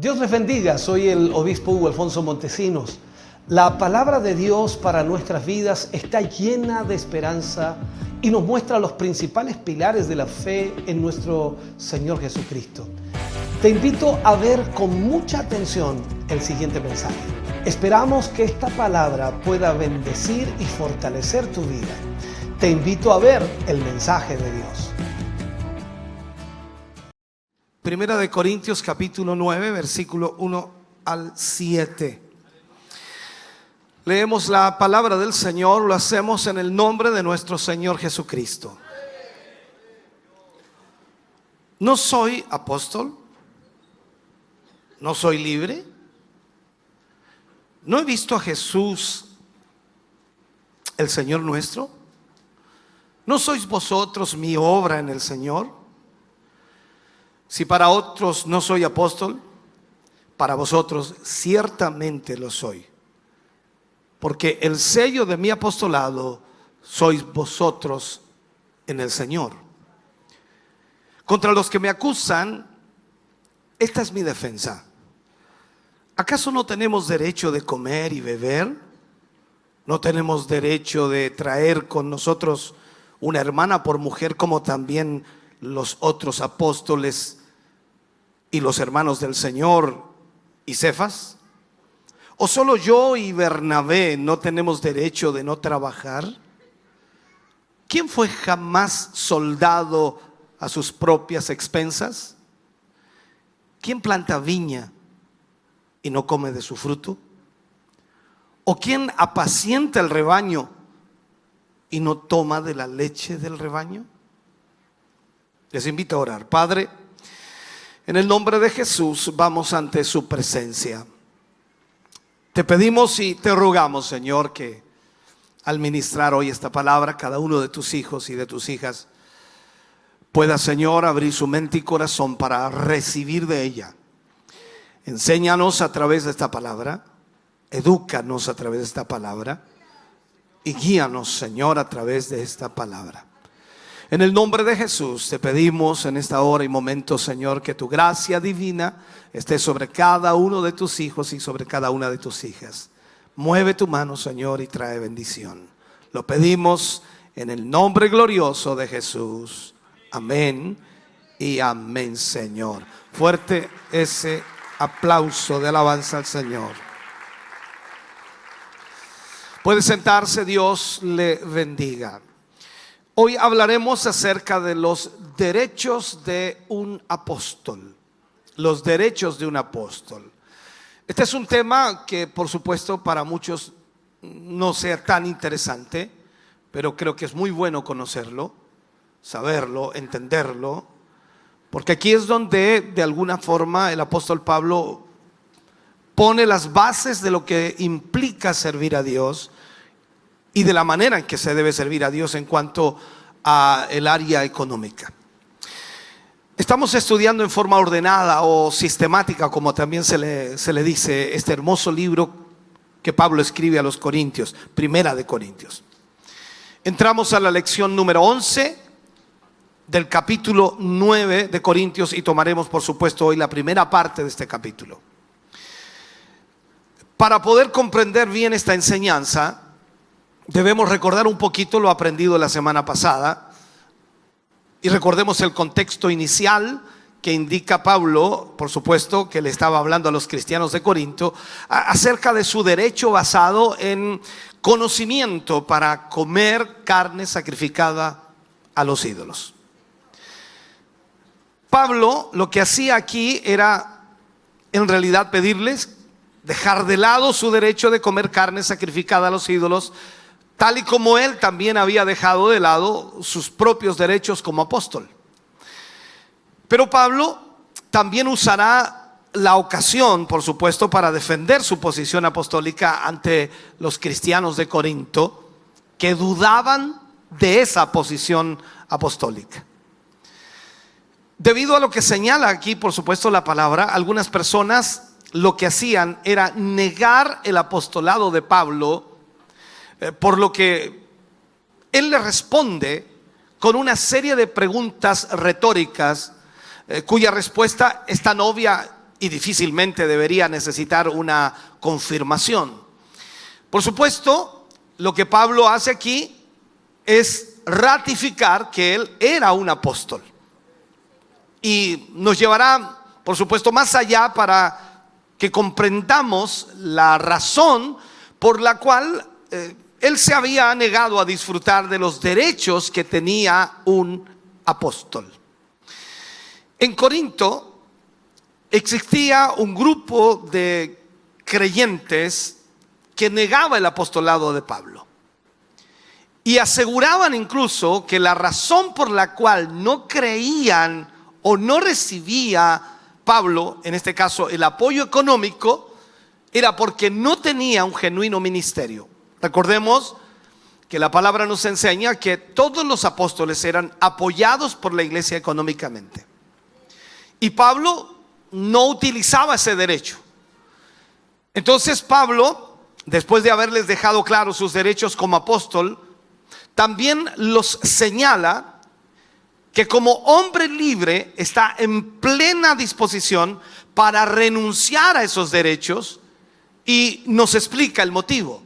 Dios les bendiga, soy el obispo Hugo Alfonso Montesinos. La palabra de Dios para nuestras vidas está llena de esperanza y nos muestra los principales pilares de la fe en nuestro Señor Jesucristo. Te invito a ver con mucha atención el siguiente mensaje. Esperamos que esta palabra pueda bendecir y fortalecer tu vida. Te invito a ver el mensaje de Dios. Primera de Corintios capítulo 9, versículo 1 al 7. Leemos la palabra del Señor, lo hacemos en el nombre de nuestro Señor Jesucristo. No soy apóstol, no soy libre, no he visto a Jesús, el Señor nuestro. ¿No sois vosotros mi obra en el Señor? Si para otros no soy apóstol, para vosotros ciertamente lo soy. Porque el sello de mi apostolado sois vosotros en el Señor. Contra los que me acusan, esta es mi defensa. ¿Acaso no tenemos derecho de comer y beber? ¿No tenemos derecho de traer con nosotros una hermana por mujer, como también los otros apóstoles y los hermanos del Señor y Cefas? ¿O solo yo y Bernabé no tenemos derecho de no trabajar? ¿Quién fue jamás soldado a sus propias expensas? ¿Quién planta viña y no come de su fruto? ¿O quién apacienta el rebaño y no toma de la leche del rebaño? Les invito a orar. Padre, en el nombre de Jesús vamos ante su presencia. Te pedimos y te rogamos, Señor, que al ministrar hoy esta palabra, cada uno de tus hijos y de tus hijas pueda, Señor, abrir su mente y corazón para recibir de ella. Enséñanos a través de esta palabra, edúcanos a través de esta palabra y guíanos, Señor, a través de esta palabra. En el nombre de Jesús te pedimos en esta hora y momento, Señor, que tu gracia divina esté sobre cada uno de tus hijos y sobre cada una de tus hijas. Mueve tu mano, Señor, y trae bendición. Lo pedimos en el nombre glorioso de Jesús. Amén y amén, Señor. Fuerte ese aplauso de alabanza al Señor. Puede sentarse, Dios le bendiga. Hoy hablaremos acerca de los derechos de un apóstol. Los derechos de un apóstol. Este es un tema que, por supuesto, para muchos no sea tan interesante, pero creo que es muy bueno conocerlo, saberlo, entenderlo, porque aquí es donde, de alguna forma, el apóstol Pablo pone las bases de lo que implica servir a Dios y de la manera en que se debe servir a Dios en cuanto a el área económica. Estamos estudiando en forma ordenada o sistemática, como también se le dice, este hermoso libro que Pablo escribe a los Corintios, Primera de Corintios. Entramos a la lección número 11 del capítulo 9 de Corintios y tomaremos, por supuesto, hoy la primera parte de este capítulo. Para poder comprender bien esta enseñanza, debemos recordar un poquito lo aprendido la semana pasada y recordemos el contexto inicial que indica Pablo, por supuesto, que le estaba hablando a los cristianos de Corinto acerca de su derecho basado en conocimiento para comer carne sacrificada a los ídolos. Pablo lo que hacía aquí era en realidad pedirles dejar de lado su derecho de comer carne sacrificada a los ídolos, tal y como él también había dejado de lado sus propios derechos como apóstol. Pero Pablo también usará la ocasión, por supuesto, para defender su posición apostólica ante los cristianos de Corinto que dudaban de esa posición apostólica. Debido a lo que señala aquí, por supuesto, la palabra, algunas personas lo que hacían era negar el apostolado de Pablo, por lo que él le responde con una serie de preguntas retóricas cuya respuesta es tan obvia y difícilmente debería necesitar una confirmación. Por supuesto, lo que Pablo hace aquí es ratificar que él era un apóstol. Y nos llevará, por supuesto, más allá para que comprendamos la razón por la cual él se había negado a disfrutar de los derechos que tenía un apóstol. En Corinto existía un grupo de creyentes que negaba el apostolado de Pablo y aseguraban incluso que la razón por la cual no creían o no recibía Pablo, en este caso el apoyo económico, era porque no tenía un genuino ministerio. Recordemos que la palabra nos enseña que todos los apóstoles eran apoyados por la iglesia económicamente. Y Pablo no utilizaba ese derecho. Entonces Pablo, después de haberles dejado claros sus derechos como apóstol, también los señala que como hombre libre está en plena disposición para renunciar a esos derechos, y nos explica el motivo,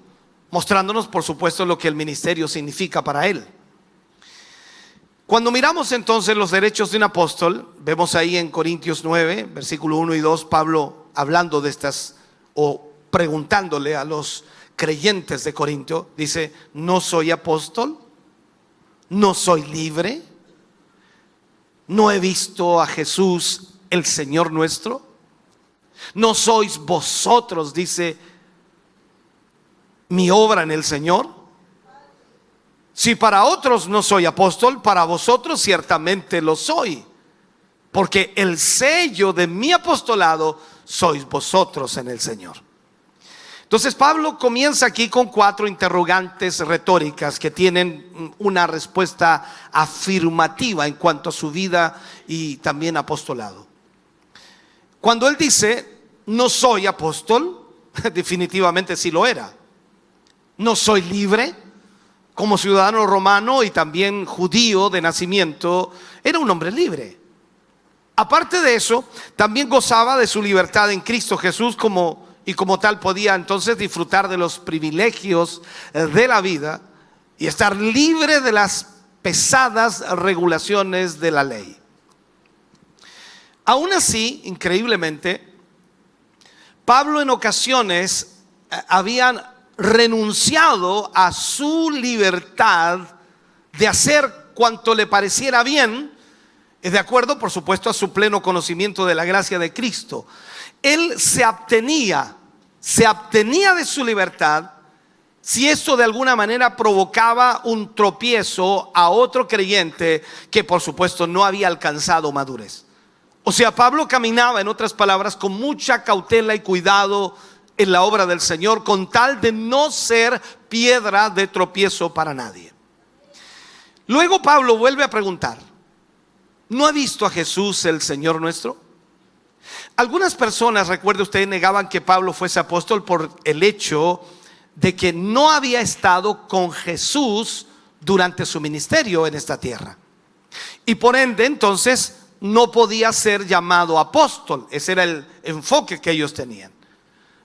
mostrándonos por supuesto lo que el ministerio significa para él. Cuando miramos entonces los derechos de un apóstol, vemos ahí en Corintios 9, versículo 1 y 2, Pablo hablando de estas, o preguntándole a los creyentes de Corinto, dice: ¿no soy apóstol? ¿No soy libre? ¿No he visto a Jesús el Señor nuestro? ¿No sois vosotros, dice, mi obra en el Señor? Si para otros no soy apóstol, para vosotros ciertamente lo soy, porque el sello de mi apostolado sois vosotros en el Señor. Entonces Pablo comienza aquí con 4 interrogantes retóricas que tienen una respuesta afirmativa en cuanto a su vida y también apostolado. Cuando él dice no soy apóstol, definitivamente sí lo era. No soy libre, como ciudadano romano y también judío de nacimiento, era un hombre libre. Aparte de eso, también gozaba de su libertad en Cristo Jesús, y como tal podía entonces disfrutar de los privilegios de la vida y estar libre de las pesadas regulaciones de la ley. Aún así, increíblemente, Pablo en ocasiones habían renunciado a su libertad de hacer cuanto le pareciera bien, de acuerdo por supuesto a su pleno conocimiento de la gracia de Cristo. Él se abstenía de su libertad si esto de alguna manera provocaba un tropiezo a otro creyente que por supuesto no había alcanzado madurez. O sea, Pablo caminaba, en otras palabras, con mucha cautela y cuidado en la obra del Señor, con tal de no ser piedra de tropiezo para nadie. Luego Pablo vuelve a preguntar: ¿no ha visto a Jesús el Señor nuestro? Algunas personas, recuerde usted, negaban que Pablo fuese apóstol por el hecho de que no había estado con Jesús durante su ministerio en esta tierra, y por ende entonces no podía ser llamado apóstol. Ese era el enfoque que ellos tenían.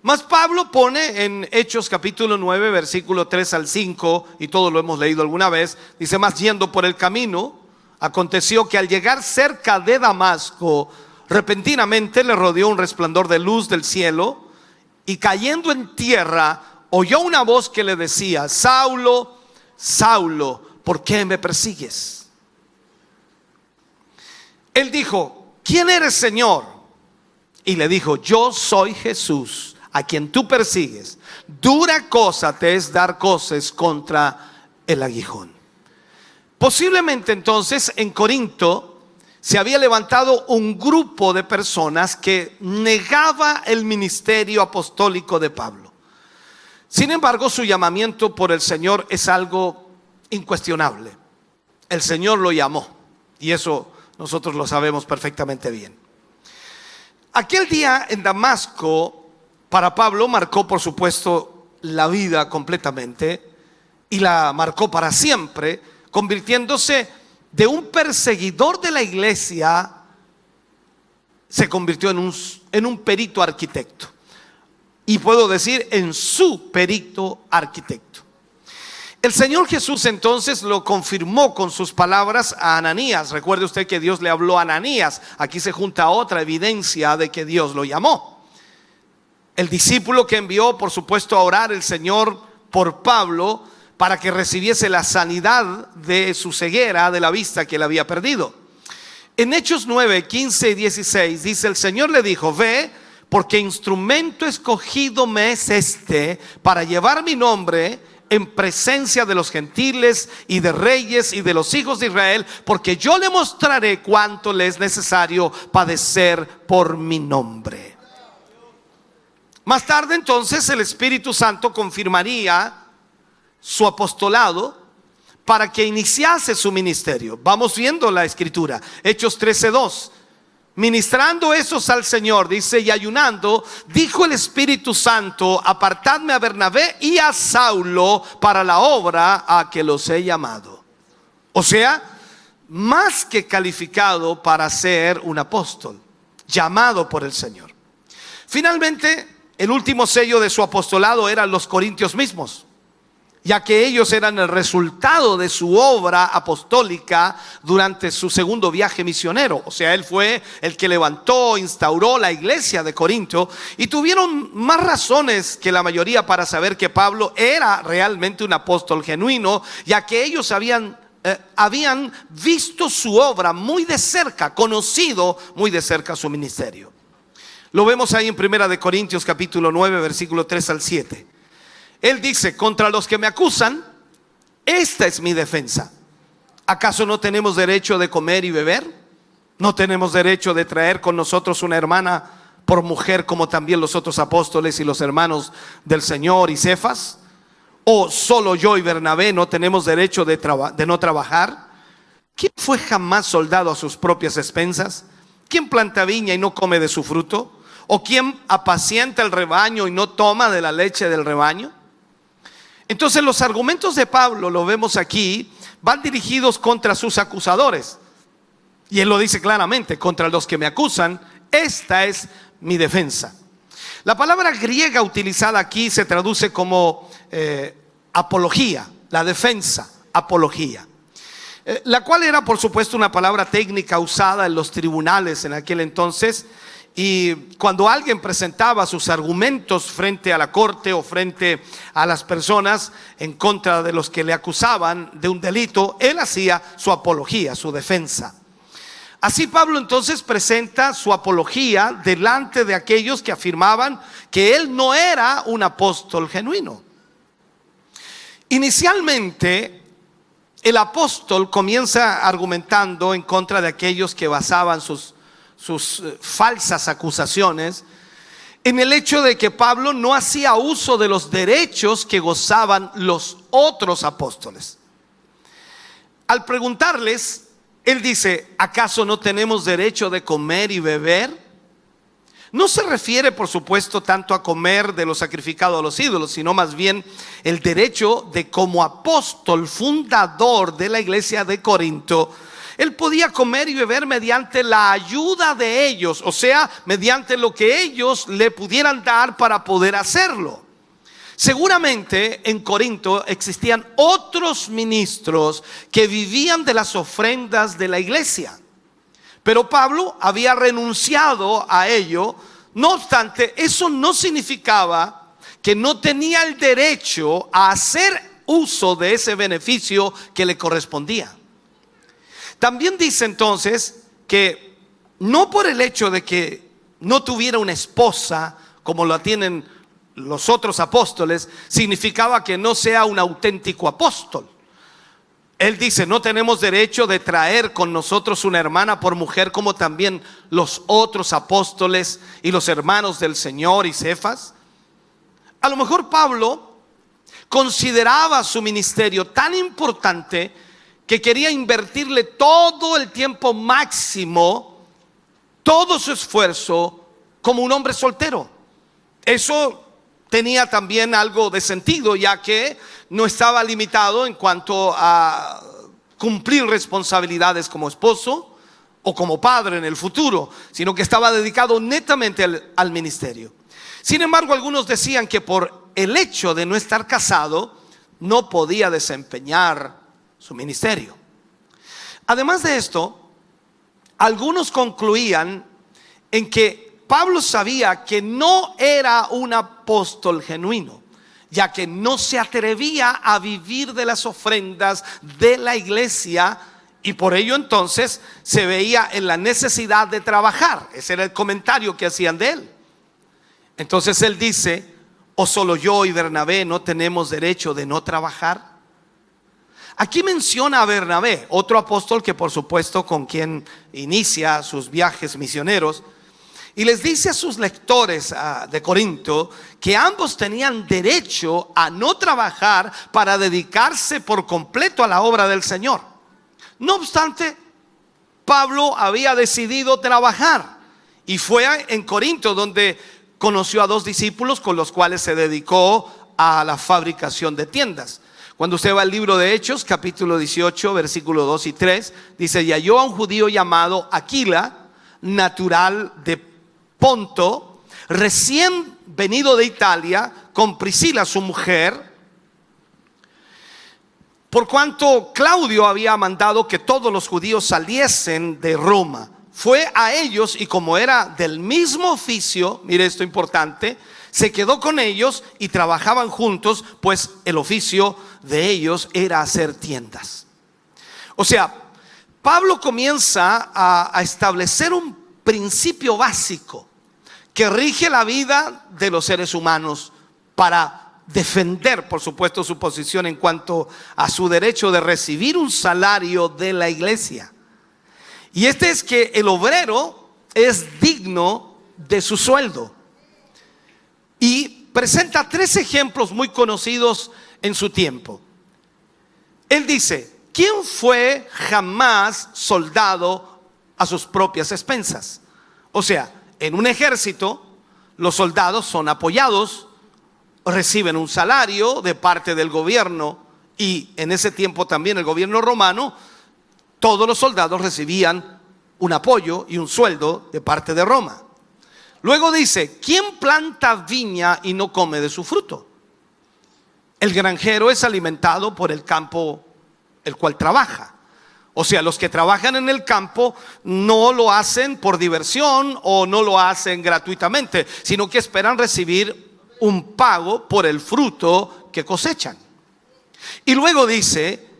Mas Pablo pone en Hechos capítulo 9, versículo 3 al 5, y todo lo hemos leído alguna vez, dice: mas yendo por el camino, aconteció que al llegar cerca de Damasco, repentinamente le rodeó un resplandor de luz del cielo, y cayendo en tierra, oyó una voz que le decía: Saulo, Saulo, ¿por qué me persigues? Él dijo: ¿quién eres, Señor? Y le dijo: yo soy Jesús, a quien tú persigues. Dura cosa te es dar coces contra el aguijón. Posiblemente entonces en Corinto se había levantado un grupo de personas que negaba el ministerio apostólico de Pablo. Sin embargo, su llamamiento por el Señor es algo incuestionable. El Señor lo llamó, y eso nosotros lo sabemos perfectamente bien. Aquel día en Damasco para Pablo marcó por supuesto la vida completamente, y la marcó para siempre, convirtiéndose de un perseguidor de la iglesia se convirtió en un perito arquitecto. Y puedo decir, en su perito arquitecto. El Señor Jesús entonces lo confirmó con sus palabras a Ananías. Recuerde usted que Dios le habló a Ananías. Aquí se junta otra evidencia de que Dios lo llamó. El discípulo que envió, por supuesto, a orar el Señor por Pablo para que recibiese la sanidad de su ceguera, de la vista que él había perdido. En Hechos 9, 15 y 16 dice: el Señor le dijo: ve, porque instrumento escogido me es este para llevar mi nombre en presencia de los gentiles y de reyes y de los hijos de Israel, porque yo le mostraré cuánto le es necesario padecer por mi nombre. Más tarde entonces el Espíritu Santo confirmaría su apostolado para que iniciase su ministerio. Vamos viendo la escritura, Hechos 13:2. Ministrando esos al Señor, dice, y ayunando, dijo el Espíritu Santo: apartadme a Bernabé y a Saulo para la obra a que los he llamado. O sea, más que calificado para ser un apóstol, llamado por el Señor. Finalmente, el último sello de su apostolado eran los corintios mismos, ya que ellos eran el resultado de su obra apostólica durante su segundo viaje misionero. O sea, él fue el que levantó, instauró la iglesia de Corinto, y tuvieron más razones que la mayoría para saber que Pablo era realmente un apóstol genuino, ya que ellos habían visto su obra muy de cerca, conocido muy de cerca su ministerio. Lo vemos ahí en 1 Corintios capítulo 9, versículo 3 al 7. Él dice: contra los que me acusan, esta es mi defensa. ¿Acaso no tenemos derecho de comer y beber? ¿No tenemos derecho de traer con nosotros una hermana por mujer, como también los otros apóstoles y los hermanos del Señor y Cefas? ¿O solo yo y Bernabé no tenemos derecho de no trabajar? ¿Quién fue jamás soldado a sus propias expensas? ¿Quién planta viña y no come de su fruto? ¿O quién apacienta el rebaño y no toma de la leche del rebaño? Entonces los argumentos de Pablo, lo vemos aquí, van dirigidos contra sus acusadores. Y él lo dice claramente: contra los que me acusan, esta es mi defensa. La palabra griega utilizada aquí se traduce como apología, la defensa, apología. La cual era, por supuesto, una palabra técnica usada en los tribunales en aquel entonces. Y cuando alguien presentaba sus argumentos frente a la corte o frente a las personas en contra de los que le acusaban de un delito, él hacía su apología, su defensa. Así Pablo entonces presenta su apología delante de aquellos que afirmaban que él no era un apóstol genuino. Inicialmente, el apóstol comienza argumentando en contra de aquellos que basaban sus falsas acusaciones en el hecho de que Pablo no hacía uso de los derechos que gozaban los otros apóstoles. Al preguntarles, él dice: ¿acaso no tenemos derecho de comer y beber? No se refiere, por supuesto, tanto a comer de lo sacrificado a los ídolos, sino más bien el derecho de, como apóstol fundador de la iglesia de Corinto, él podía comer y beber mediante la ayuda de ellos, o sea, mediante lo que ellos le pudieran dar para poder hacerlo. Seguramente en Corinto existían otros ministros que vivían de las ofrendas de la iglesia, pero Pablo había renunciado a ello. No obstante, eso no significaba que no tenía el derecho a hacer uso de ese beneficio que le correspondía. También dice entonces que no por el hecho de que no tuviera una esposa como la tienen los otros apóstoles, significaba que no sea un auténtico apóstol. Él dice: no tenemos derecho de traer con nosotros una hermana por mujer, como también los otros apóstoles y los hermanos del Señor y Cefas. A lo mejor Pablo consideraba su ministerio tan importante que quería invertirle todo el tiempo máximo, todo su esfuerzo, como un hombre soltero. Eso tenía también algo de sentido, ya que no estaba limitado en cuanto a cumplir responsabilidades como esposo, o como padre en el futuro, sino que estaba dedicado netamente al ministerio. Sin embargo, algunos decían que por el hecho de no estar casado, no podía desempeñar su ministerio. Además de esto, algunos concluían en que Pablo sabía que no era un apóstol genuino, ya que no se atrevía a vivir de las ofrendas de la iglesia, y por ello entonces se veía en la necesidad de trabajar. Ese era el comentario que hacían de él. Entonces él dice: ¿o solo yo y Bernabé no tenemos derecho de no trabajar? Aquí menciona a Bernabé, otro apóstol que por supuesto con quien inicia sus viajes misioneros, y les dice a sus lectores de Corinto que ambos tenían derecho a no trabajar para dedicarse por completo a la obra del Señor. No obstante, Pablo había decidido trabajar, y fue en Corinto donde conoció a 2 discípulos con los cuales se dedicó a la fabricación de tiendas. Cuando usted va al libro de Hechos, capítulo 18, versículos 2 y 3, dice: y halló a un judío llamado Aquila, natural de Ponto, recién venido de Italia, con Priscila su mujer, por cuanto Claudio había mandado que todos los judíos saliesen de Roma. Fue a ellos, y como era del mismo oficio, mire esto importante, se quedó con ellos y trabajaban juntos, pues el oficio de ellos era hacer tiendas. O sea, Pablo comienza a establecer un principio básico que rige la vida de los seres humanos para defender, por supuesto, su posición en cuanto a su derecho de recibir un salario de la iglesia. Y este es que el obrero es digno de su sueldo. Y presenta 3 ejemplos muy conocidos en su tiempo. Él dice: ¿quién fue jamás soldado a sus propias expensas? O sea, en un ejército los soldados son apoyados, reciben un salario de parte del gobierno, y en ese tiempo también el gobierno romano, todos los soldados recibían un apoyo y un sueldo de parte de Roma. Luego dice: ¿quién planta viña y no come de su fruto? El granjero es alimentado por el campo el cual trabaja. O sea, los que trabajan en el campo no lo hacen por diversión o no lo hacen gratuitamente, sino que esperan recibir un pago por el fruto que cosechan. Y luego dice: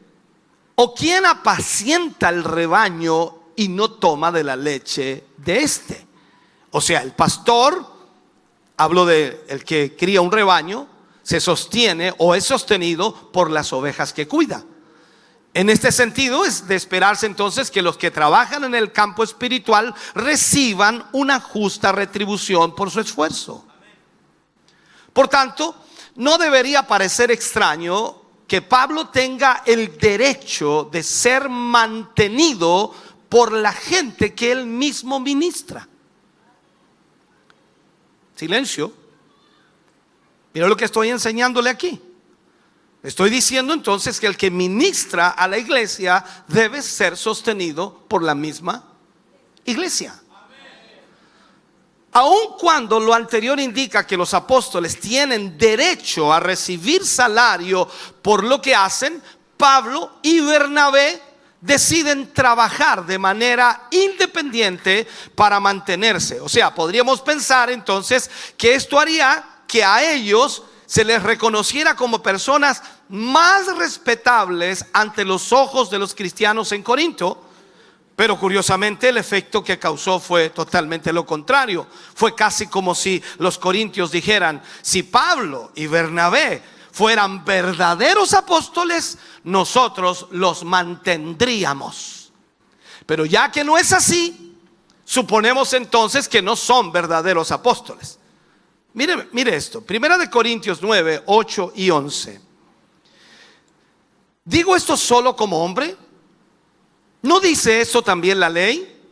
¿o quién apacienta el rebaño y no toma de la leche de éste? O sea, el pastor, hablo de el que cría un rebaño, se sostiene o es sostenido por las ovejas que cuida. En este sentido es de esperarse entonces que los que trabajan en el campo espiritual reciban una justa retribución por su esfuerzo. Por tanto, no debería parecer extraño que Pablo tenga el derecho de ser mantenido por la gente que él mismo ministra. Silencio. Mira lo que estoy enseñándole aquí. Estoy diciendo entonces que el que ministra a la iglesia debe ser sostenido por la misma iglesia. Aun cuando lo anterior indica que los apóstoles tienen derecho a recibir salario por lo que hacen, Pablo y Bernabé deciden trabajar de manera independiente para mantenerse. O sea, podríamos pensar entonces que esto haría que a ellos se les reconociera como personas más respetables ante los ojos de los cristianos en Corinto. Pero curiosamente el efecto que causó fue totalmente lo contrario. Fue casi como si los corintios dijeran: si Pablo y Bernabé fueran verdaderos apóstoles, nosotros los mantendríamos. Pero ya que no es así, suponemos entonces que no son verdaderos apóstoles. Mire esto, 1 Corintios 9, 8 y 11. ¿Digo esto solo como hombre? ¿No dice eso también la ley?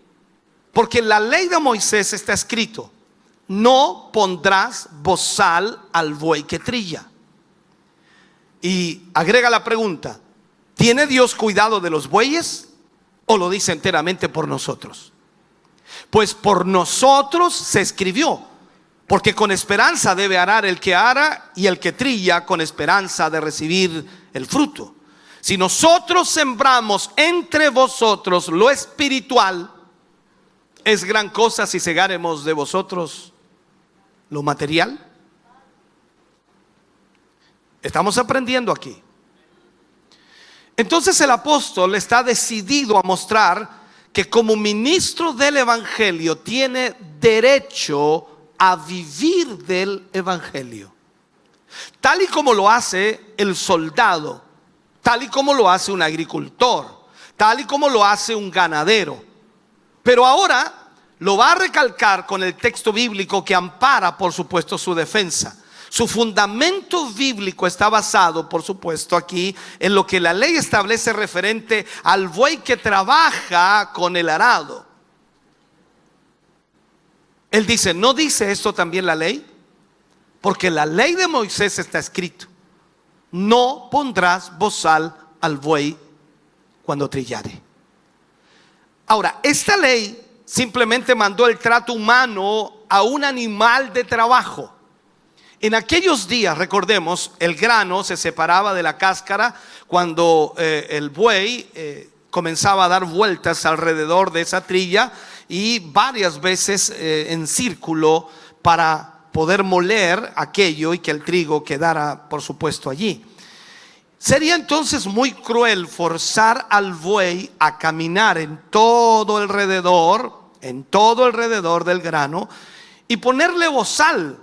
Porque en la ley de Moisés está escrito: no pondrás bozal al buey que trilla. Y agrega la pregunta: ¿tiene Dios cuidado de los bueyes? ¿O lo dice enteramente por nosotros? Pues por nosotros se escribió, porque con esperanza debe arar el que ara, y el que trilla con esperanza de recibir el fruto. Si nosotros sembramos entre vosotros lo espiritual, es gran cosa si segáremos de vosotros lo material. Estamos aprendiendo aquí. Entonces el apóstol está decidido a mostrar que como ministro del evangelio tiene derecho a vivir del evangelio, tal y como lo hace el soldado, tal y como lo hace un agricultor, tal y como lo hace un ganadero. Pero ahora lo va a recalcar con el texto bíblico que ampara, por supuesto, su defensa. Su fundamento bíblico está basado, por supuesto, aquí en lo que la ley establece referente al buey que trabaja con el arado. Él dice, ¿no dice esto también la ley? Porque la ley de Moisés está escrito: no pondrás bozal al buey cuando trillare. Ahora, esta ley simplemente mandó el trato humano a un animal de trabajo. En aquellos días, recordemos, el grano se separaba de la cáscara cuando el buey comenzaba a dar vueltas alrededor de esa trilla y varias veces en círculo para poder moler aquello y que el trigo quedara, por supuesto, allí. Sería entonces muy cruel forzar al buey a caminar en todo alrededor del grano y ponerle bozal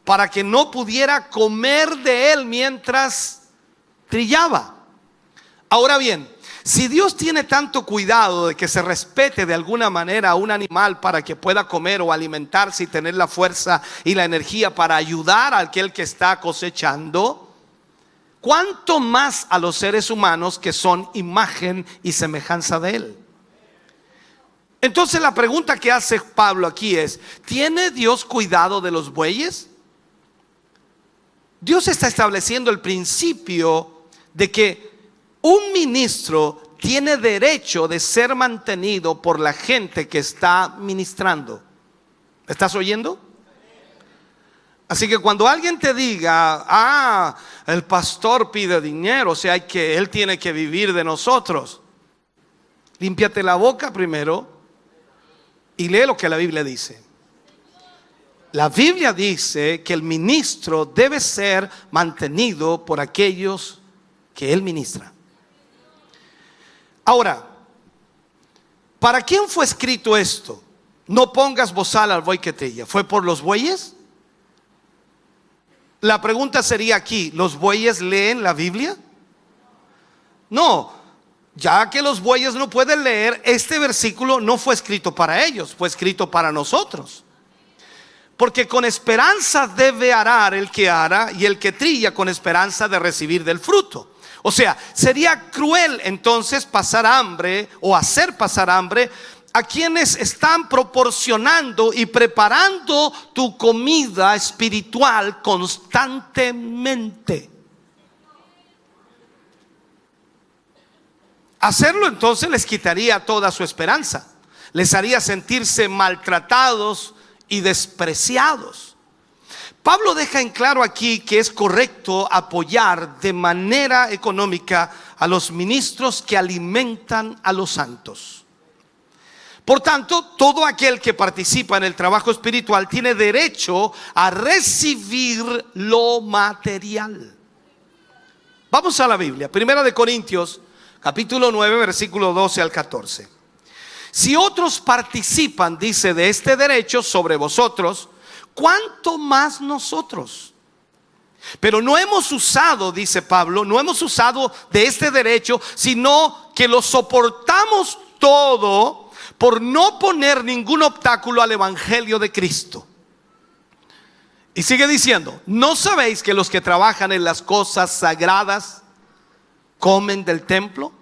para que no pudiera comer de él mientras trillaba. Ahora bien, si Dios tiene tanto cuidado de que se respete de alguna manera a un animal para que pueda comer o alimentarse y tener la fuerza y la energía para ayudar a aquel que está cosechando, ¿cuánto más a los seres humanos que son imagen y semejanza de Él? Entonces la pregunta que hace Pablo aquí es: ¿tiene Dios cuidado de los bueyes? Dios está estableciendo el principio de que un ministro tiene derecho de ser mantenido por la gente que está ministrando. ¿Estás oyendo? Así que cuando alguien te diga, el pastor pide dinero, o sea, él tiene que vivir de nosotros, límpiate la boca primero y lee lo que la Biblia dice. La Biblia dice que el ministro debe ser mantenido por aquellos que él ministra. Ahora, ¿para quién fue escrito esto? No pongas bozal al buey que trilla. ¿Fue por los bueyes? La pregunta sería aquí: ¿los bueyes leen la Biblia? No, ya que los bueyes no pueden leer, este versículo no fue escrito para ellos, fue escrito para nosotros. Porque con esperanza debe arar el que ara, y el que trilla con esperanza de recibir del fruto. O sea, sería cruel entonces pasar hambre o hacer pasar hambre a quienes están proporcionando y preparando tu comida espiritual constantemente. Hacerlo entonces les quitaría toda su esperanza, les haría sentirse maltratados y despreciados. Pablo deja en claro aquí que es correcto apoyar de manera económica a los ministros que alimentan a los santos. Por tanto, todo aquel que participa en el trabajo espiritual tiene derecho a recibir lo material. Vamos a la Biblia, 1 Corintios capítulo 9, versículo 12 al 14. Si otros participan, dice, de este derecho sobre vosotros, ¿cuánto más nosotros? Pero no hemos usado, dice Pablo, no hemos usado de este derecho, sino que lo soportamos todo por no poner ningún obstáculo al evangelio de Cristo. Y sigue diciendo: ¿no sabéis que los que trabajan en las cosas sagradas comen del templo?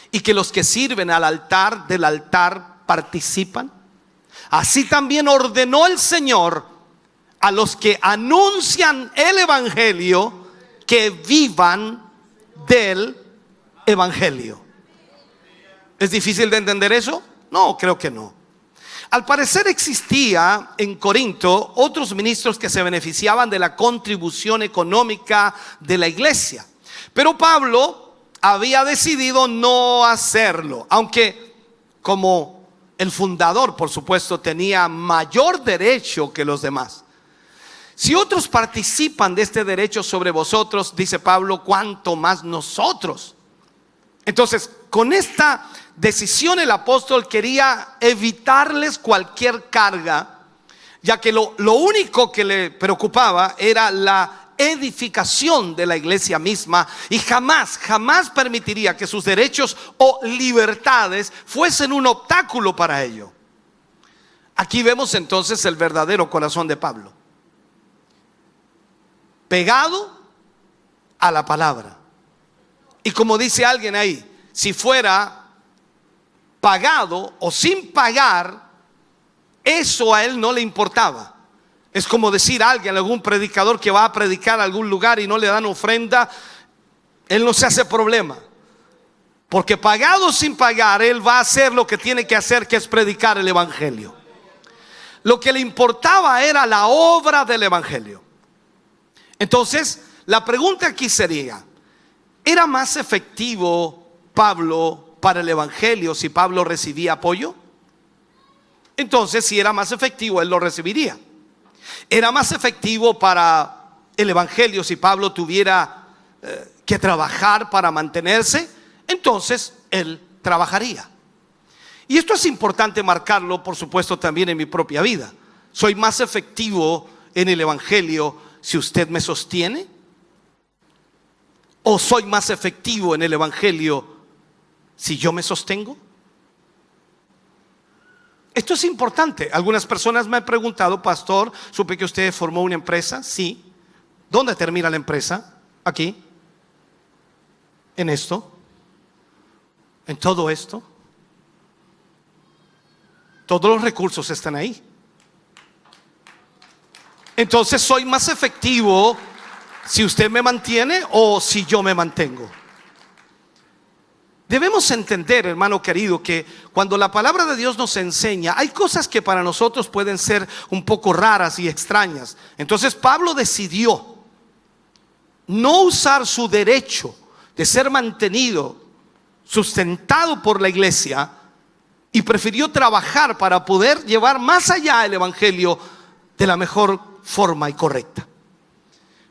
Y que los que sirven al altar del altar participan. Así también ordenó el Señor a los que anuncian el evangelio que vivan del evangelio. ¿Es difícil de entender eso? No, creo que no. Al parecer existía en Corinto otros ministros que se beneficiaban de la contribución económica de la iglesia, pero Pablo había decidido no hacerlo, aunque como el fundador, por supuesto, tenía mayor derecho que los demás. Si otros participan de este derecho sobre vosotros, dice Pablo, ¿cuánto más nosotros? Entonces, con esta decisión el apóstol quería evitarles cualquier carga, ya que lo único que le preocupaba era la edificación de la iglesia misma, y jamás permitiría que sus derechos o libertades fuesen un obstáculo para ello. Aquí vemos entonces el verdadero corazón de Pablo, pegado a la palabra. Y como dice alguien ahí, si fuera pagado o sin pagar, eso a él no le importaba. Es como decir a alguien, algún predicador que va a predicar a algún lugar y no le dan ofrenda, él no se hace problema, porque pagado o sin pagar, él va a hacer lo que tiene que hacer, que es predicar el evangelio. Lo que le importaba era la obra del evangelio. Entonces, la pregunta aquí sería, ¿era más efectivo Pablo para el evangelio si Pablo recibía apoyo? Entonces, si era más efectivo, él lo recibiría. ¿Era más efectivo para el evangelio si Pablo tuviera que trabajar para mantenerse? Entonces, él trabajaría. Y esto es importante marcarlo, por supuesto, también en mi propia vida. ¿Soy más efectivo en el evangelio si usted me sostiene? ¿O soy más efectivo en el evangelio si yo me sostengo? Esto es importante. Algunas personas me han preguntado, pastor, supe que usted formó una empresa. Sí. ¿Dónde termina la empresa? Aquí. En esto. En todo esto. Todos los recursos están ahí. Entonces, ¿soy más efectivo si usted me mantiene o si yo me mantengo? Debemos entender, hermano querido, que cuando la palabra de Dios nos enseña, hay cosas que para nosotros pueden ser un poco raras y extrañas. Entonces Pablo decidió no usar su derecho de ser mantenido, sustentado por la iglesia, y prefirió trabajar para poder llevar más allá el evangelio de la mejor forma y correcta.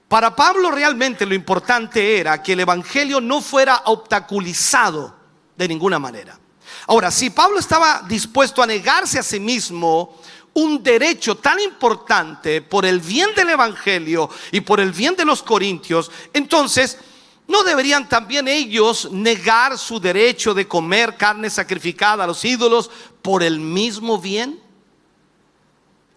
Para Pablo realmente lo importante era que el evangelio no fuera obstaculizado de ninguna manera. Ahora, si Pablo estaba dispuesto a negarse a sí mismo un derecho tan importante por el bien del evangelio y por el bien de los corintios, entonces ¿no deberían también ellos negar su derecho de comer carne sacrificada a los ídolos por el mismo bien?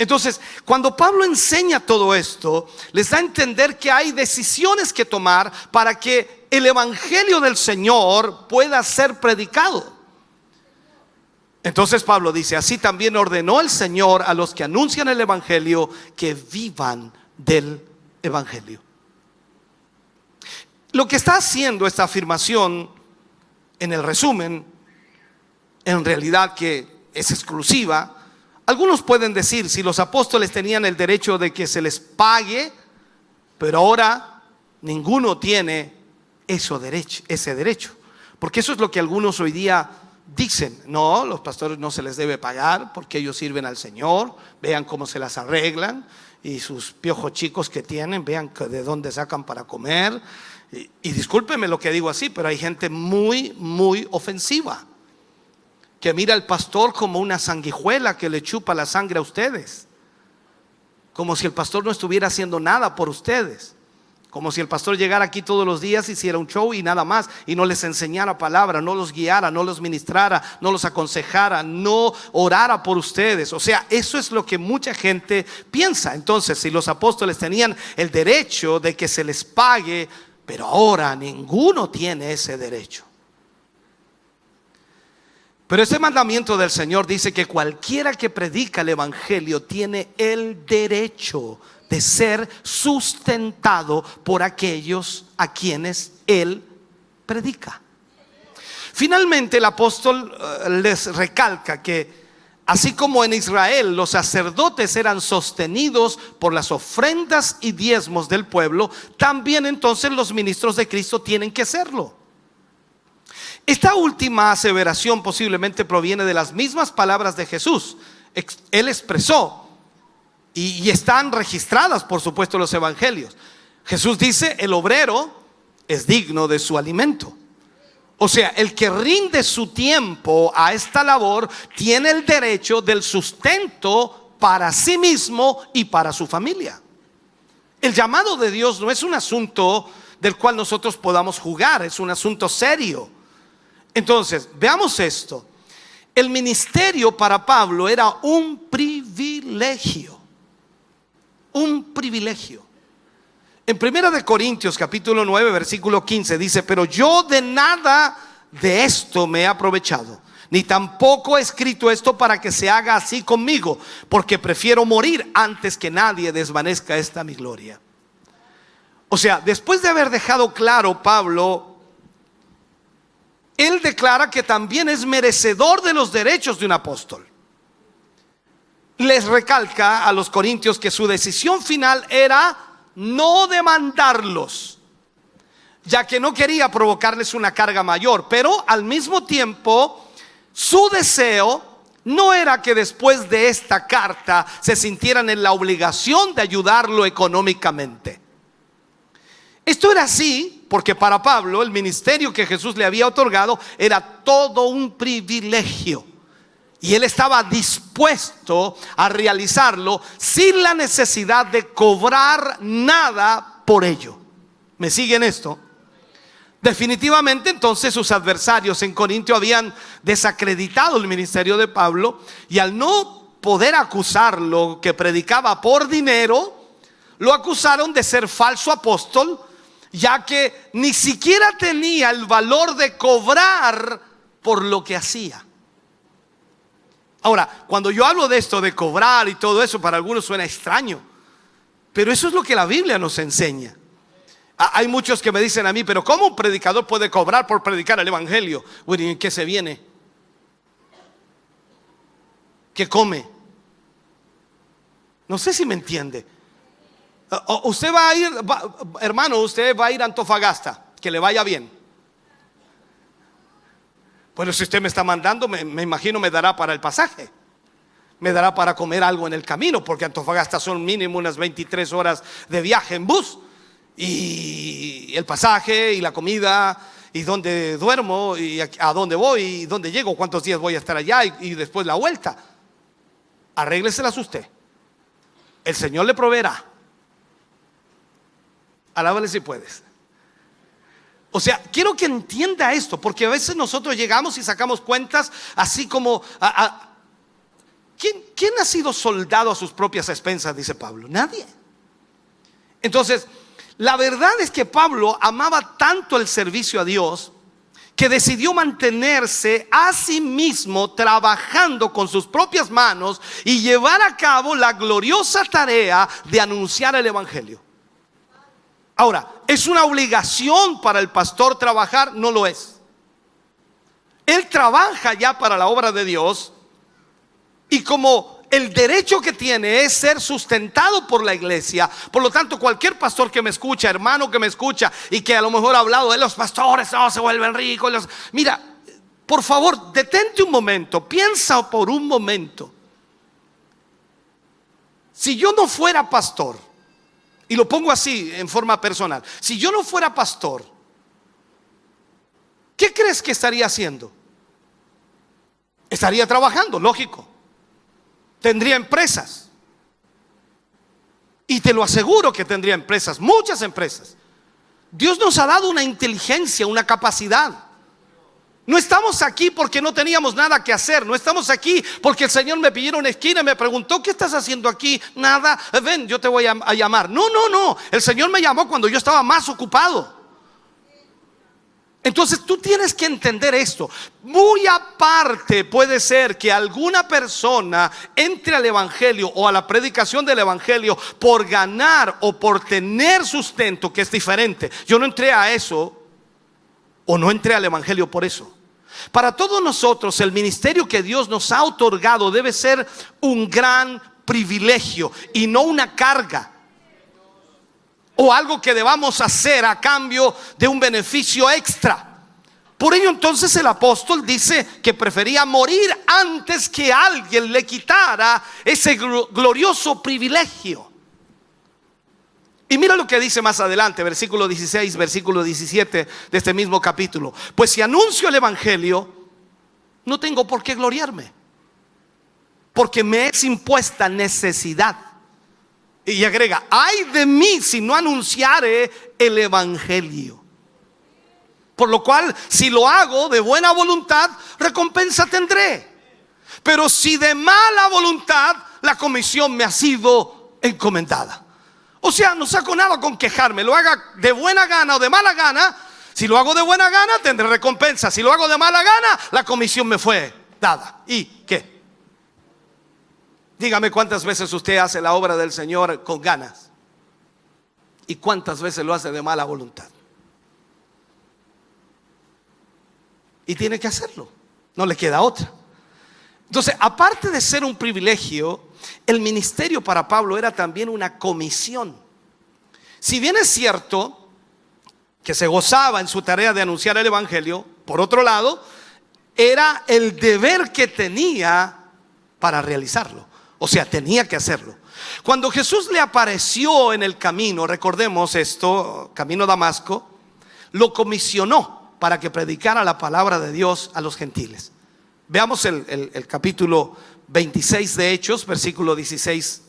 Entonces, cuando Pablo enseña todo esto, les da a entender que hay decisiones que tomar para que el evangelio del Señor pueda ser predicado. Entonces Pablo dice, así también ordenó el Señor a los que anuncian el evangelio que vivan del evangelio. Lo que está haciendo esta afirmación, en el resumen, en realidad que es exclusiva. Algunos pueden decir, si los apóstoles tenían el derecho de que se les pague, pero ahora ninguno tiene ese derecho. Porque eso es lo que algunos hoy día dicen. No, los pastores no se les debe pagar porque ellos sirven al Señor. Vean cómo se las arreglan. Y sus piojos chicos que tienen, vean de dónde sacan para comer. Y discúlpenme lo que digo así, pero hay gente muy, muy ofensiva, que mira al pastor como una sanguijuela que le chupa la sangre a ustedes, como si el pastor no estuviera haciendo nada por ustedes, como si el pastor llegara aquí todos los días, hiciera un show y nada más, y no les enseñara palabra, no los guiara, no los ministrara, no los aconsejara, no orara por ustedes. O sea, eso es lo que mucha gente piensa. Entonces, si los apóstoles tenían el derecho de que se les pague, pero ahora ninguno tiene ese derecho. Pero ese mandamiento del Señor dice que cualquiera que predica el evangelio tiene el derecho de ser sustentado por aquellos a quienes él predica. Finalmente el apóstol les recalca que así como en Israel los sacerdotes eran sostenidos por las ofrendas y diezmos del pueblo, también entonces los ministros de Cristo tienen que serlo. Esta última aseveración posiblemente proviene de las mismas palabras de Jesús. Él expresó, y están registradas por supuesto en los evangelios. Jesús dice: el obrero es digno de su alimento. O sea, el que rinde su tiempo a esta labor tiene el derecho del sustento para sí mismo y para su familia. El llamado de Dios no es un asunto del cual nosotros podamos jugar, es un asunto serio. Entonces, veamos esto. El ministerio para Pablo era un privilegio. Un privilegio. En 1 Corintios capítulo 9 versículo 15 dice: pero yo de nada de esto me he aprovechado, ni tampoco he escrito esto para que se haga así conmigo, porque prefiero morir antes que nadie desvanezca esta mi gloria. O sea, después de haber dejado claro Pablo, él declara que también es merecedor de los derechos de un apóstol. Les recalca a los corintios que su decisión final era no demandarlos, ya que no quería provocarles una carga mayor, pero al mismo tiempo su deseo no era que después de esta carta se sintieran en la obligación de ayudarlo económicamente. Esto era así porque para Pablo el ministerio que Jesús le había otorgado era todo un privilegio, y él estaba dispuesto a realizarlo sin la necesidad de cobrar nada por ello. ¿Me siguen esto? Definitivamente entonces sus adversarios en Corintio habían desacreditado el ministerio de Pablo, y al no poder acusarlo que predicaba por dinero, lo acusaron de ser falso apóstol, ya que ni siquiera tenía el valor de cobrar por lo que hacía. Ahora, cuando yo hablo de esto de cobrar y todo eso, para algunos suena extraño, pero eso es lo que la Biblia nos enseña. Hay muchos que me dicen a mí: pero ¿cómo un predicador puede cobrar por predicar el evangelio? Bueno, ¿y en qué se viene? ¿Qué come? No sé si me entiende. Usted va a ir, hermano, usted va a ir a Antofagasta, que le vaya bien. Bueno, si usted me está mandando, me imagino me dará para el pasaje, me dará para comer algo en el camino, porque Antofagasta son mínimo unas 23 horas de viaje en bus, y el pasaje y la comida y dónde duermo y a dónde voy y dónde llego, cuántos días voy a estar allá, y después la vuelta. Arrégleselas usted, el Señor le proveerá. Alábale si puedes. O sea, quiero que entienda esto, porque a veces nosotros llegamos y sacamos cuentas así como ¿quién ha sido soldado a sus propias expensas? Dice Pablo. Nadie. Entonces, la verdad es que Pablo amaba tanto el servicio a Dios que decidió mantenerse a sí mismo trabajando con sus propias manos y llevar a cabo la gloriosa tarea de anunciar el evangelio. Ahora, ¿es una obligación para el pastor trabajar? No lo es. Él trabaja ya para la obra de Dios, y como el derecho que tiene es ser sustentado por la iglesia, por lo tanto cualquier pastor que me escucha, hermano que me escucha y que a lo mejor ha hablado de los pastores, no se vuelven ricos, mira, por favor, detente un momento, piensa por un momento. Si yo no fuera pastor, y lo pongo así en forma personal, si yo no fuera pastor, ¿qué crees que estaría haciendo? Estaría trabajando, lógico. Tendría empresas. Y te lo aseguro que tendría empresas, muchas empresas. Dios nos ha dado una inteligencia, una capacidad. No estamos aquí porque no teníamos nada que hacer. No estamos aquí porque el Señor me pidió una esquina y me preguntó: ¿qué estás haciendo aquí? Nada, ven, yo te voy a llamar. No. El Señor me llamó cuando yo estaba más ocupado. Entonces tú tienes que entender esto. Muy aparte puede ser que alguna persona entre al evangelio o a la predicación del evangelio por ganar o por tener sustento, que es diferente. Yo no entré a eso, o no entré al evangelio por eso. Para todos nosotros, el ministerio que Dios nos ha otorgado debe ser un gran privilegio y no una carga o algo que debamos hacer a cambio de un beneficio extra. Por ello entonces el apóstol dice que prefería morir antes que alguien le quitara ese glorioso privilegio. Y mira lo que dice más adelante, versículo 16, versículo 17 de este mismo capítulo. Pues si anuncio el evangelio, no tengo por qué gloriarme, porque me es impuesta necesidad. Y agrega, ay de mí si no anunciare el evangelio. Por lo cual, si lo hago de buena voluntad, recompensa tendré. Pero si de mala voluntad, la comisión me ha sido encomendada. O sea, no saco nada con quejarme. Lo haga de buena gana o de mala gana. Si lo hago de buena gana, tendré recompensa. Si lo hago de mala gana, la comisión me fue dada. ¿Y qué? Dígame cuántas veces usted hace la obra del Señor con ganas y cuántas veces lo hace de mala voluntad. Y tiene que hacerlo, no le queda otra. Entonces, aparte de ser un privilegio, el ministerio para Pablo era también una comisión. Si bien es cierto que se gozaba en su tarea de anunciar el evangelio, por otro lado, era el deber que tenía para realizarlo. O sea, tenía que hacerlo. Cuando Jesús le apareció en el camino, recordemos esto, camino a Damasco, lo comisionó para que predicara la palabra de Dios a los gentiles. Veamos el capítulo 26 de Hechos, versículo 16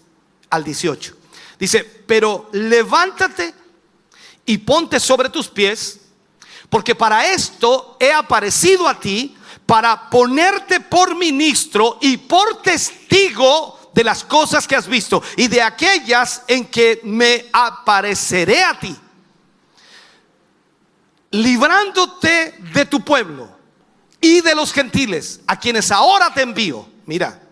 al 18. Dice, pero levántate y ponte sobre tus pies, porque para esto he aparecido a ti, para ponerte por ministro y por testigo de las cosas que has visto y de aquellas en que me apareceré a ti, librándote de tu pueblo y de los gentiles, a quienes ahora te envío. Mira,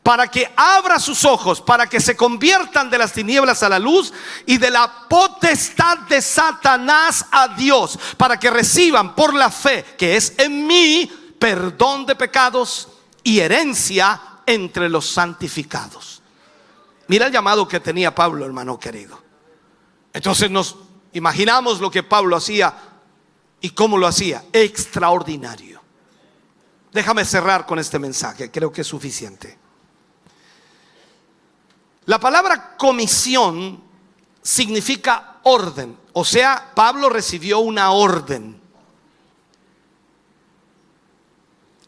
para que abra sus ojos, para que se conviertan de las tinieblas a la luz y de la potestad de Satanás a Dios, para que reciban por la fe que es en mí perdón de pecados y herencia entre los santificados. Mira el llamado que tenía Pablo, hermano querido. Entonces nos imaginamos lo que Pablo hacía y cómo lo hacía. Extraordinario. Déjame cerrar con este mensaje, creo que es suficiente. La palabra comisión significa orden. O sea, Pablo recibió una orden.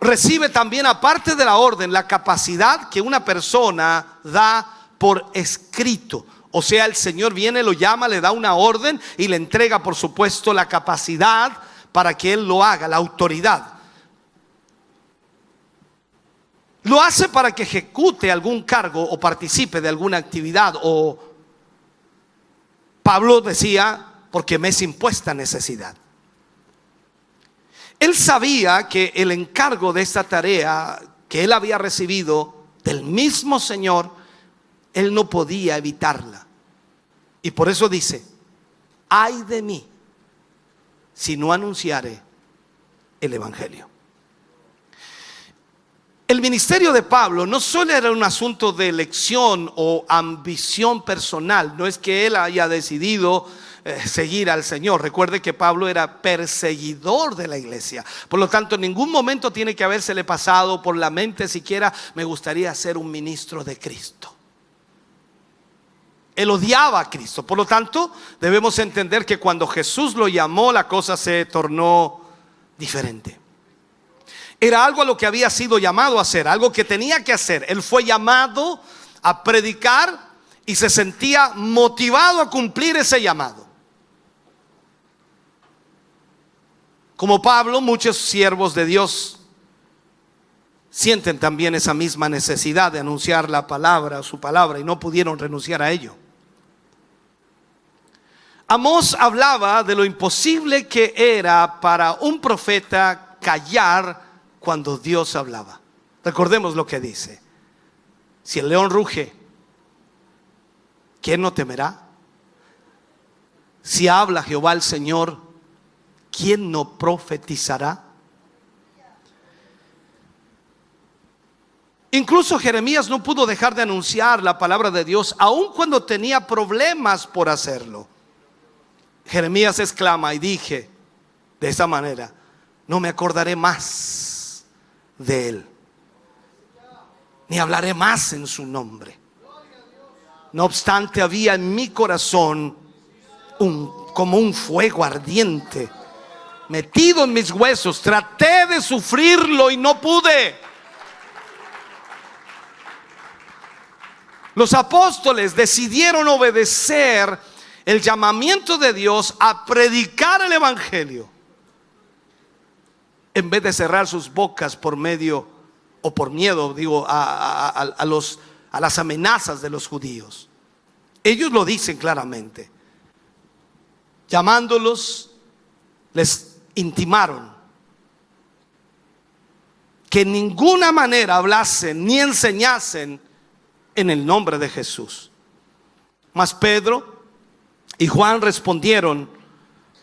Recibe también, aparte de la orden, la capacidad que una persona da por escrito. O sea, el Señor viene, lo llama, le da una orden y le entrega, por supuesto, la capacidad para que Él lo haga, la autoridad. Lo hace para que ejecute algún cargo o participe de alguna actividad. O Pablo decía, porque me es impuesta necesidad. Él sabía que el encargo de esta tarea que él había recibido del mismo Señor, él no podía evitarla. Y por eso dice, ay de mí si no anunciare el evangelio. El ministerio de Pablo no solo era un asunto de elección o ambición personal. No es que él haya decidido seguir al Señor. Recuerde que Pablo era perseguidor de la iglesia. Por lo tanto, en ningún momento tiene que habérsele pasado por la mente siquiera, me gustaría ser un ministro de Cristo. Él odiaba a Cristo. Por lo tanto, debemos entender que cuando Jesús lo llamó, la cosa se tornó diferente. Era algo a lo que había sido llamado a hacer, algo que tenía que hacer. Él fue llamado a predicar y se sentía motivado a cumplir ese llamado. Como Pablo, muchos siervos de Dios sienten también esa misma necesidad de anunciar la palabra, su palabra, y no pudieron renunciar a ello. Amós hablaba de lo imposible que era para un profeta callar cuando Dios hablaba. Recordemos lo que dice: si el león ruge, ¿quién no temerá? Si habla Jehová el Señor, ¿quién no profetizará? Incluso Jeremías no pudo dejar de anunciar la palabra de Dios, aun cuando tenía problemas por hacerlo. Jeremías exclama: y dije de esa manera, no me acordaré más de él, ni hablaré más en su nombre. No obstante, había en mi corazón como un fuego ardiente metido en mis huesos. Traté de sufrirlo y no pude. Los apóstoles decidieron obedecer el llamamiento de Dios a predicar el evangelio, en vez de cerrar sus bocas por medio o por miedo, a las amenazas de los judíos. Ellos lo dicen claramente. Llamándolos, les intimaron que en ninguna manera hablasen ni enseñasen en el nombre de Jesús. Mas Pedro y Juan respondieron: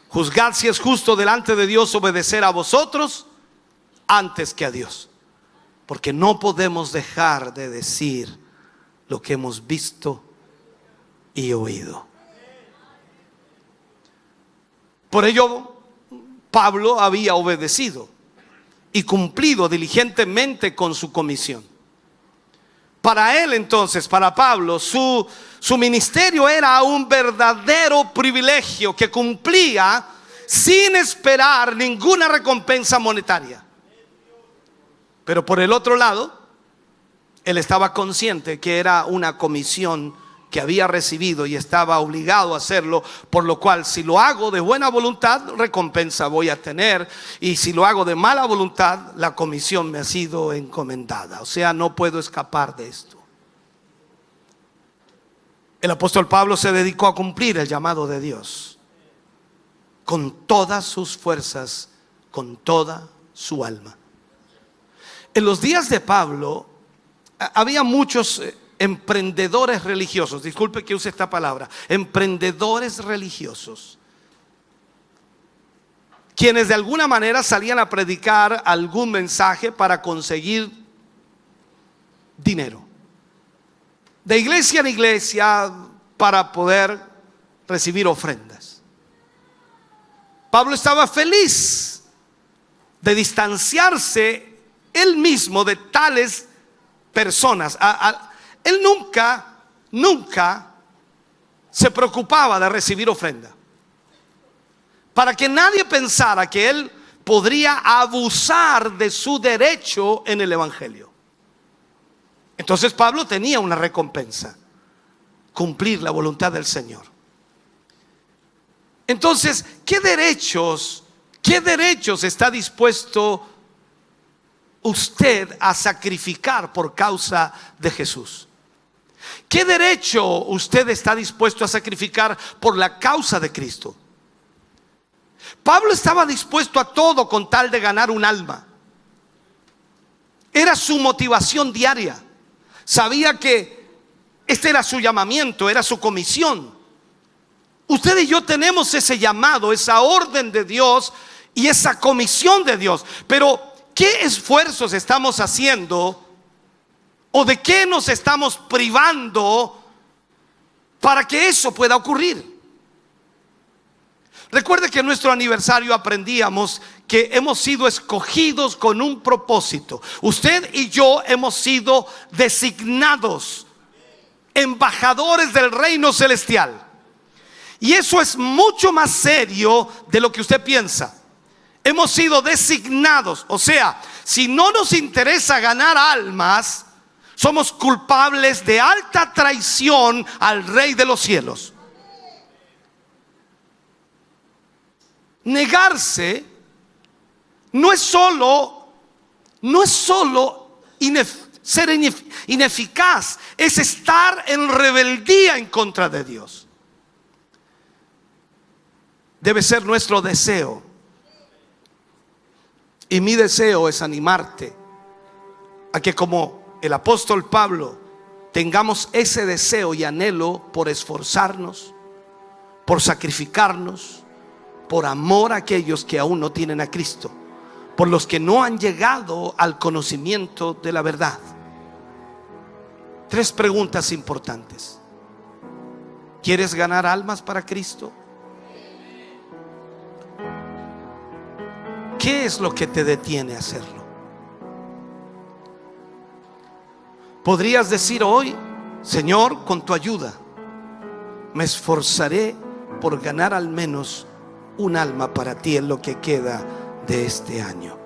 juzgad si es justo delante de Dios obedecer a vosotros antes que a Dios, porque no podemos dejar de decir lo que hemos visto y oído. Por ello Pablo había obedecido y cumplido diligentemente con su comisión. Para él entonces, para Pablo, su ministerio era un verdadero privilegio que cumplía sin esperar ninguna recompensa monetaria. Pero por el otro lado, él estaba consciente que era una comisión que había recibido y estaba obligado a hacerlo, por lo cual si lo hago de buena voluntad, recompensa voy a tener, y si lo hago de mala voluntad, la comisión me ha sido encomendada. O sea, no puedo escapar de esto. El apóstol Pablo se dedicó a cumplir el llamado de Dios con todas sus fuerzas, con toda su alma. En los días de Pablo había muchos emprendedores religiosos, disculpe que use esta palabra, emprendedores religiosos, quienes de alguna manera salían a predicar algún mensaje para conseguir dinero, de iglesia en iglesia, para poder recibir ofrendas. Pablo estaba feliz de distanciarse él mismo de tales personas. Él nunca se preocupaba de recibir ofrenda, para que nadie pensara que él podría abusar de su derecho en el evangelio. Entonces Pablo tenía una recompensa: cumplir la voluntad del Señor. Entonces, ¿qué derechos está dispuesto usted a sacrificar por causa de Jesús? ¿Qué derecho usted está dispuesto a sacrificar por la causa de Cristo? Pablo estaba dispuesto a todo con tal de ganar un alma. Era su motivación diaria. Sabía que este era su llamamiento, era su comisión. Usted y yo tenemos ese llamado, esa orden de Dios y esa comisión de Dios. Pero ¿qué esfuerzos estamos haciendo o de qué nos estamos privando para que eso pueda ocurrir? Recuerde que en nuestro aniversario aprendíamos que hemos sido escogidos con un propósito. Usted y yo hemos sido designados embajadores del reino celestial. Y eso es mucho más serio de lo que usted piensa. Hemos sido designados, o sea, si no nos interesa ganar almas, somos culpables de alta traición al Rey de los cielos. Negarse no es solo ser ineficaz, es estar en rebeldía en contra de Dios. Debe ser nuestro deseo. Y mi deseo es animarte a que, como el apóstol Pablo, tengamos ese deseo y anhelo por esforzarnos, por sacrificarnos, por amor a aquellos que aún no tienen a Cristo, por los que no han llegado al conocimiento de la verdad. 3 preguntas importantes. ¿Quieres ganar almas para Cristo? ¿Qué es lo que te detiene a hacerlo? Podrías decir hoy: Señor, con tu ayuda me esforzaré por ganar al menos un alma para ti en lo que queda de este año.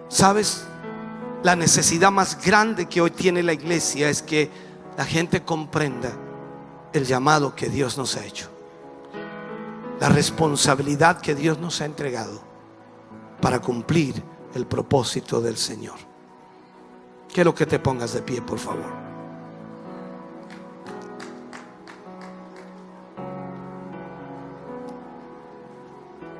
¿Sabes? La necesidad más grande que hoy tiene la iglesia es que la gente comprenda el llamado que Dios nos ha hecho, la responsabilidad que Dios nos ha entregado para cumplir el propósito del Señor. Quiero que te pongas de pie, por favor.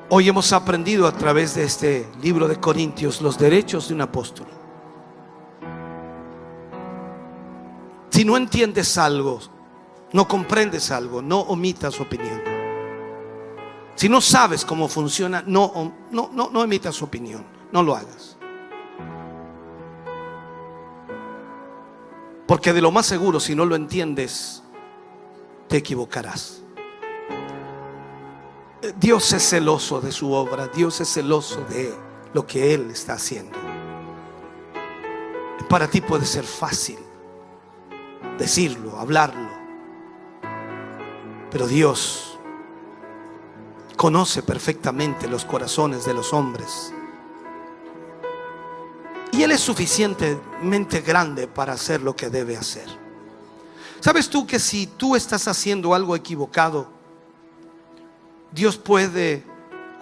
Hoy hemos aprendido a través de este libro de Corintios los derechos de un apóstol. Si no entiendes algo, no comprendes algo, no omitas opinión. Si no sabes cómo funciona, no emitas opinión, no lo hagas. Porque de lo más seguro, si no lo entiendes, te equivocarás. Dios es celoso de su obra, Dios es celoso de lo que Él está haciendo. Para ti puede ser fácil decirlo, hablarlo, pero Dios conoce perfectamente los corazones de los hombres, y Él es suficientemente grande para hacer lo que debe hacer. ¿Sabes tú que si tú estás haciendo algo equivocado, Dios puede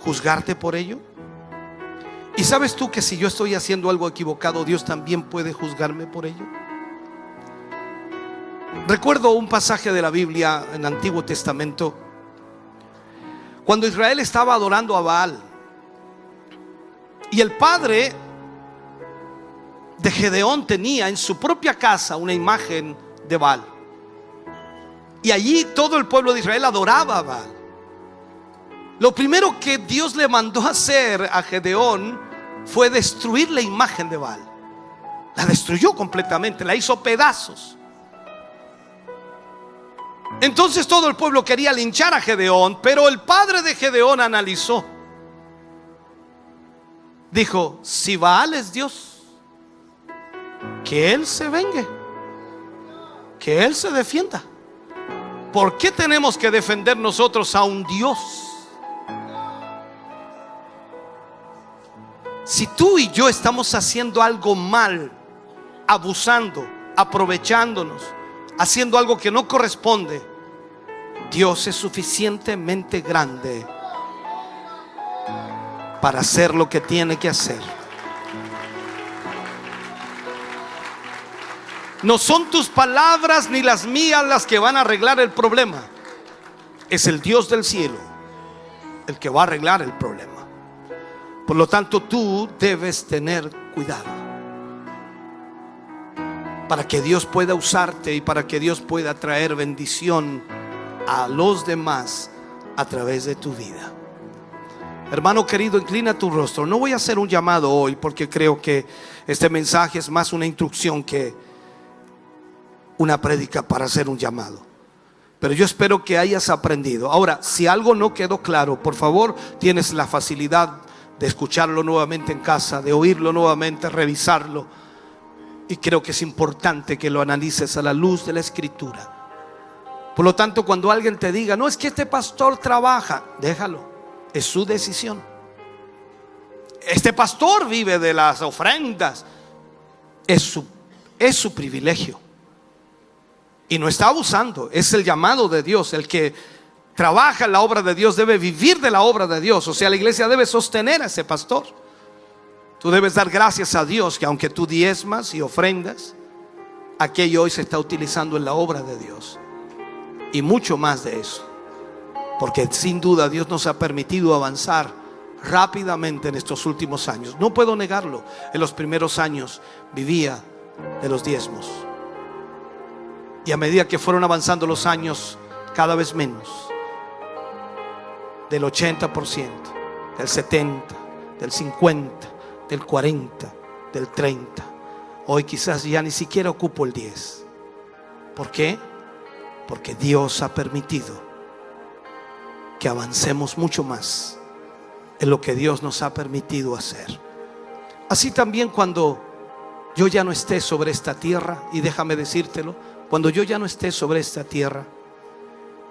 juzgarte por ello? ¿Y sabes tú que si yo estoy haciendo algo equivocado, Dios también puede juzgarme por ello? Recuerdo un pasaje de la Biblia en el Antiguo Testamento, cuando Israel estaba adorando a Baal, y el padre de Gedeón tenía en su propia casa una imagen de Baal, y allí todo el pueblo de Israel adoraba a Baal. Lo primero que Dios le mandó a hacer a Gedeón fue destruir la imagen de Baal. La destruyó completamente, la hizo pedazos. Entonces todo el pueblo quería linchar a Gedeón, pero el padre de Gedeón analizó. Dijo: si Baal es Dios, que Él se vengue, que Él se defienda. ¿Por qué tenemos que defender nosotros a un Dios? Si tú y yo estamos haciendo algo mal, abusando, aprovechándonos, haciendo algo que no corresponde, Dios es suficientemente grande para hacer lo que tiene que hacer. No son tus palabras ni las mías las que van a arreglar el problema. Es el Dios del cielo el que va a arreglar el problema. Por lo tanto, tú debes tener cuidado para que Dios pueda usarte y para que Dios pueda traer bendición a los demás a través de tu vida. Hermano querido, inclina tu rostro. No voy a hacer un llamado hoy, porque creo que este mensaje es más una instrucción que una prédica para hacer un llamado. Pero yo espero que hayas aprendido. Ahora, si algo no quedó claro, por favor, tienes la facilidad de escucharlo nuevamente en casa, de oírlo nuevamente, revisarlo. Y creo que es importante que lo analices a la luz de la Escritura. Por lo tanto, cuando alguien te diga: no, es que este pastor trabaja, déjalo, es su decisión. Este pastor vive de las ofrendas, es su privilegio, y no está abusando. Es el llamado de Dios. El que trabaja en la obra de Dios debe vivir de la obra de Dios. O sea, la iglesia debe sostener a ese pastor. Tú debes dar gracias a Dios que aunque tú diezmas y ofrendas, aquello hoy se está utilizando en la obra de Dios, y mucho más de eso, porque sin duda Dios nos ha permitido avanzar rápidamente en estos últimos años. No puedo negarlo. En los primeros años vivía de los diezmos, y a medida que fueron avanzando los años, cada vez menos. Del 80%, del 70%, del 50%, el 40, del 30. Hoy quizás ya ni siquiera ocupo el 10. ¿Por qué? Porque Dios ha permitido que avancemos mucho más en lo que Dios nos ha permitido hacer. Así también cuando yo ya no esté sobre esta tierra, y déjame decírtelo, cuando yo ya no esté sobre esta tierra,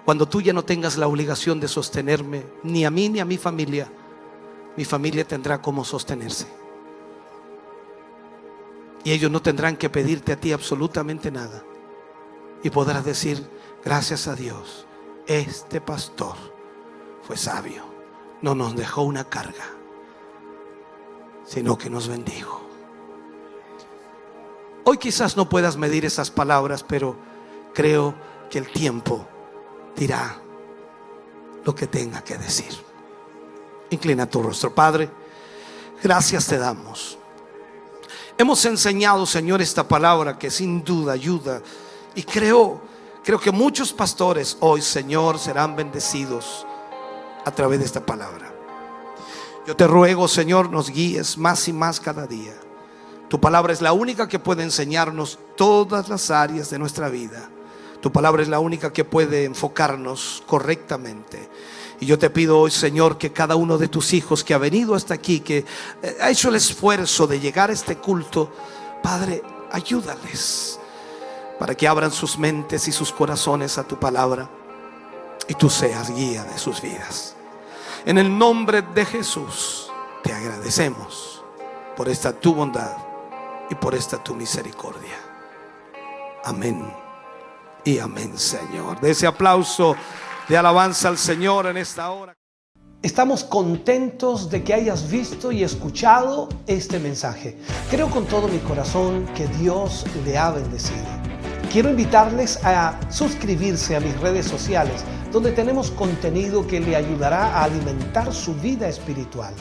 cuando tú ya no tengas la obligación de sostenerme, ni a mí ni a mi familia tendrá cómo sostenerse. Y ellos no tendrán que pedirte a ti absolutamente nada. Y podrás decir: gracias a Dios, este pastor fue sabio, no nos dejó una carga, sino que nos bendijo. Hoy quizás no puedas medir esas palabras, pero creo que el tiempo dirá lo que tenga que decir. Inclina tu rostro. Padre, gracias te damos. Hemos enseñado, Señor, esta palabra que sin duda ayuda, y creo que muchos pastores hoy, Señor, serán bendecidos a través de esta palabra. Yo te ruego, Señor, nos guíes más y más cada día. Tu palabra es la única que puede enseñarnos todas las áreas de nuestra vida. Tu palabra es la única que puede enfocarnos correctamente. Y yo te pido hoy, Señor, que cada uno de tus hijos que ha venido hasta aquí, que ha hecho el esfuerzo de llegar a este culto, Padre, ayúdales para que abran sus mentes y sus corazones a tu palabra, y tú seas guía de sus vidas. En el nombre de Jesús te agradecemos por esta tu bondad y por esta tu misericordia. Amén y amén, Señor. De ese aplauso de alabanza al Señor en esta hora. Estamos contentos de que hayas visto y escuchado este mensaje. Creo con todo mi corazón que Dios le ha bendecido. Quiero invitarles a suscribirse a mis redes sociales, donde tenemos contenido que le ayudará a alimentar su vida espiritual.